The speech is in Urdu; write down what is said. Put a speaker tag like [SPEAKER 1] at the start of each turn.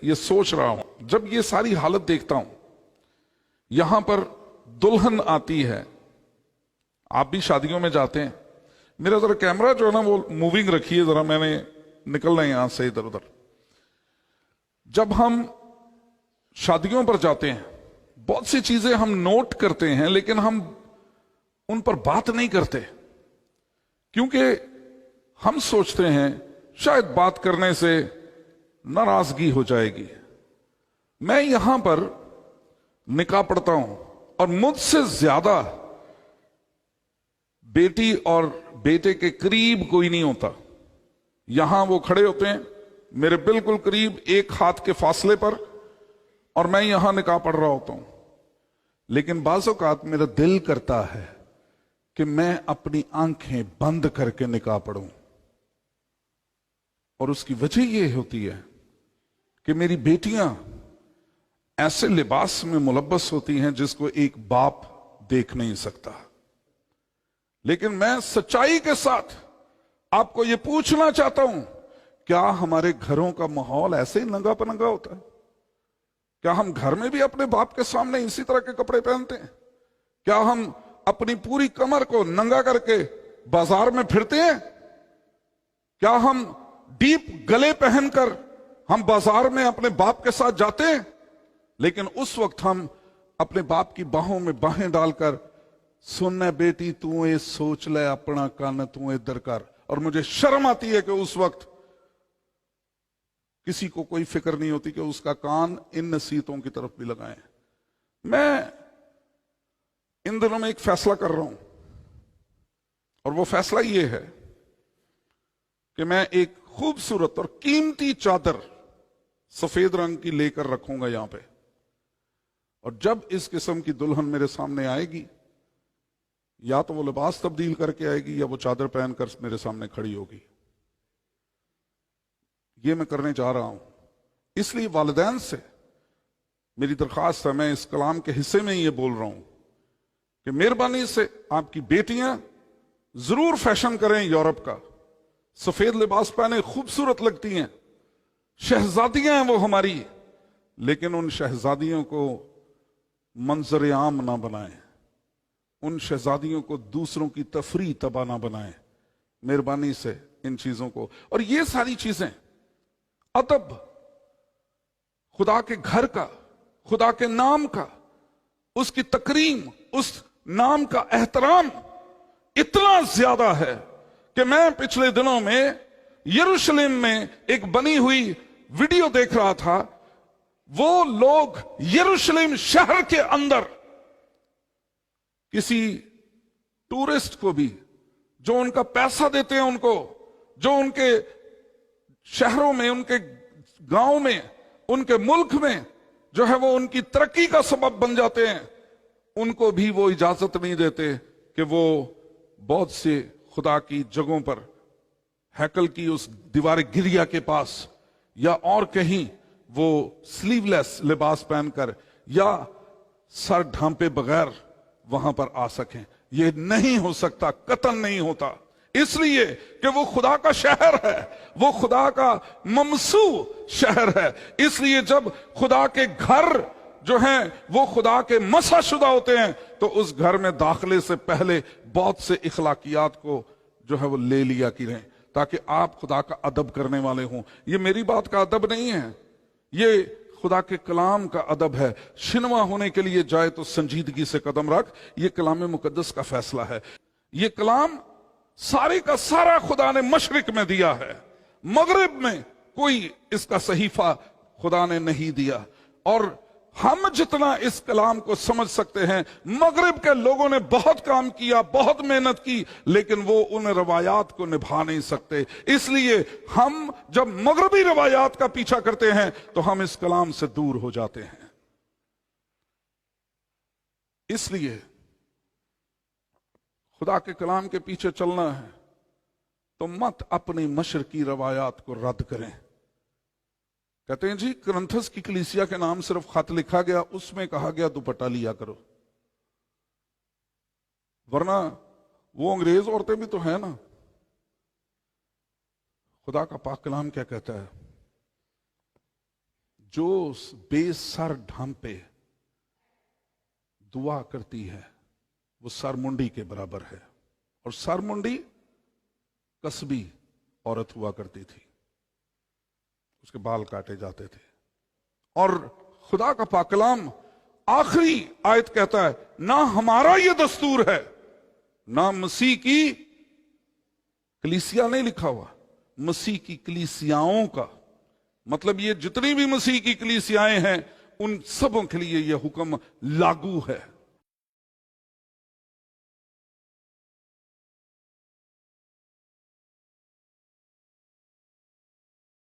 [SPEAKER 1] یہ سوچ رہا ہوں، جب یہ ساری حالت دیکھتا ہوں، یہاں پر دلہن آتی ہے، آپ بھی شادیوں میں جاتے ہیں، میرا ذرا کیمرہ جو ہے نا وہ موونگ رکھیے ذرا، میں نے نکلنا ہے یہاں سے ادھر ادھر۔ جب ہم شادیوں پر جاتے ہیں بہت سی چیزیں ہم نوٹ کرتے ہیں لیکن ہم ان پر بات نہیں کرتے، کیونکہ ہم سوچتے ہیں شاید بات کرنے سے ناراضگی ہو جائے گی۔ میں یہاں پر نکاح پڑھتا ہوں اور مجھ سے زیادہ بیٹی اور بیٹے کے قریب کوئی نہیں ہوتا، یہاں وہ کھڑے ہوتے ہیں میرے بالکل قریب، ایک ہاتھ کے فاصلے پر، اور میں یہاں نکاح پڑھ رہا ہوتا ہوں، لیکن بعض اوقات میرا دل کرتا ہے کہ میں اپنی آنکھیں بند کر کے نکاح پڑھوں، اور اس کی وجہ یہ ہوتی ہے کہ میری بیٹیاں ایسے لباس میں ملبس ہوتی ہیں جس کو ایک باپ دیکھ نہیں سکتا۔ لیکن میں سچائی کے ساتھ آپ کو یہ پوچھنا چاہتا ہوں، کیا ہمارے گھروں کا ماحول ایسے ہی ننگا پنگا ہوتا ہے؟ کیا ہم گھر میں بھی اپنے باپ کے سامنے اسی طرح کے کپڑے پہنتے ہیں؟ کیا ہم اپنی پوری کمر کو ننگا کر کے بازار میں پھرتے ہیں؟ کیا ہم ڈیپ گلے پہن کر ہم بازار میں اپنے باپ کے ساتھ جاتے ہیں؟ لیکن اس وقت ہم اپنے باپ کی باہوں میں باہیں ڈال کر، سننا بیٹی تو اے سوچ لے اپنا کان تو ادھر کر، اور مجھے شرم آتی ہے کہ اس وقت کسی کو کوئی فکر نہیں ہوتی کہ اس کا کان ان نصیحتوں کی طرف بھی لگائیں۔ میں ان دنوں میں ایک فیصلہ کر رہا ہوں، اور وہ فیصلہ یہ ہے کہ میں ایک خوبصورت اور قیمتی چادر سفید رنگ کی لے کر رکھوں گا یہاں پہ، اور جب اس قسم کی دلہن میرے سامنے آئے گی، یا تو وہ لباس تبدیل کر کے آئے گی یا وہ چادر پہن کر میرے سامنے کھڑی ہوگی۔ یہ میں کرنے جا رہا ہوں، اس لیے والدین سے میری درخواست ہے، میں اس کلام کے حصے میں یہ بول رہا ہوں کہ مہربانی سے آپ کی بیٹیاں ضرور فیشن کریں یورپ کا، سفید لباس پہنے خوبصورت لگتی ہیں، شہزادیاں ہیں وہ ہماری، لیکن ان شہزادیوں کو منظر عام نہ بنائیں، ان شہزادیوں کو دوسروں کی تفریح تباہ نہ بنائیں، مہربانی سے ان چیزوں کو۔ اور یہ ساری چیزیں، ادب، خدا کے گھر کا، خدا کے نام کا، اس کی تکریم، اس نام کا احترام اتنا زیادہ ہے کہ میں پچھلے دنوں میں یروشلم میں ایک بنی ہوئی ویڈیو دیکھ رہا تھا، وہ لوگ یروشلم شہر کے اندر کسی ٹورسٹ کو بھی جو ان کا پیسہ دیتے ہیں، ان کو جو ان کے شہروں میں، ان کے گاؤں میں، ان کے ملک میں جو ہے وہ ان کی ترقی کا سبب بن جاتے ہیں، ان کو بھی وہ اجازت نہیں دیتے کہ وہ بہت سے خدا کی جگہوں پر، ہیکل کی اس دیوار گریا کے پاس یا اور کہیں، وہ سلیو لیس لباس پہن کر یا سر ڈھانپے بغیر وہاں پر آ سکیں۔ یہ نہیں ہو سکتا، قطعاً نہیں ہوتا، اس لیے کہ وہ خدا کا شہر ہے، وہ خدا کا ممسوح شہر ہے۔ اس لیے جب خدا کے گھر جو ہیں وہ خدا کے مسح شدہ ہوتے ہیں تو اس گھر میں داخلے سے پہلے بہت سے اخلاقیات کو جو ہے وہ لے لیا کریں، تاکہ آپ خدا کا ادب کرنے والے ہوں۔ یہ میری بات کا ادب نہیں ہے، یہ خدا کے کلام کا ادب ہے۔ شنوا ہونے کے لیے جائے تو سنجیدگی سے قدم رکھ، یہ کلام مقدس کا فیصلہ ہے۔ یہ کلام سارے کا سارا خدا نے مشرق میں دیا ہے، مغرب میں کوئی اس کا صحیفہ خدا نے نہیں دیا، اور ہم جتنا اس کلام کو سمجھ سکتے ہیں، مغرب کے لوگوں نے بہت کام کیا، بہت محنت کی، لیکن وہ ان روایات کو نبھا نہیں سکتے۔ اس لیے ہم جب مغربی روایات کا پیچھا کرتے ہیں تو ہم اس کلام سے دور ہو جاتے ہیں۔ اس لیے خدا کے کلام کے پیچھے چلنا ہے تو مت اپنی مشرقی روایات کو رد کریں۔ کہتے ہیں جی کرنتھس کی کلیسیا کے نام صرف خط لکھا گیا، اس میں کہا گیا دوپٹہ لیا کرو، ورنہ وہ انگریز عورتیں بھی تو ہیں نا۔ خدا کا پاک کلام کیا کہتا ہے؟ جو بے سر ڈھانپے دعا کرتی ہے وہ سر منڈی کے برابر ہے. اور سر منڈی کسبی عورت ہوا کرتی تھی، اس کے بال کاٹے جاتے تھے. اور خدا کا پاک کلام آخری آیت کہتا ہے نہ ہمارا یہ دستور ہے، نہ مسیح کی کلیسیا نہیں لکھا ہوا، مسیح کی کلیسیاؤں کا مطلب یہ جتنی بھی مسیح کی کلیسیائیں ہیں ان سبوں کے لیے یہ حکم لاگو ہے.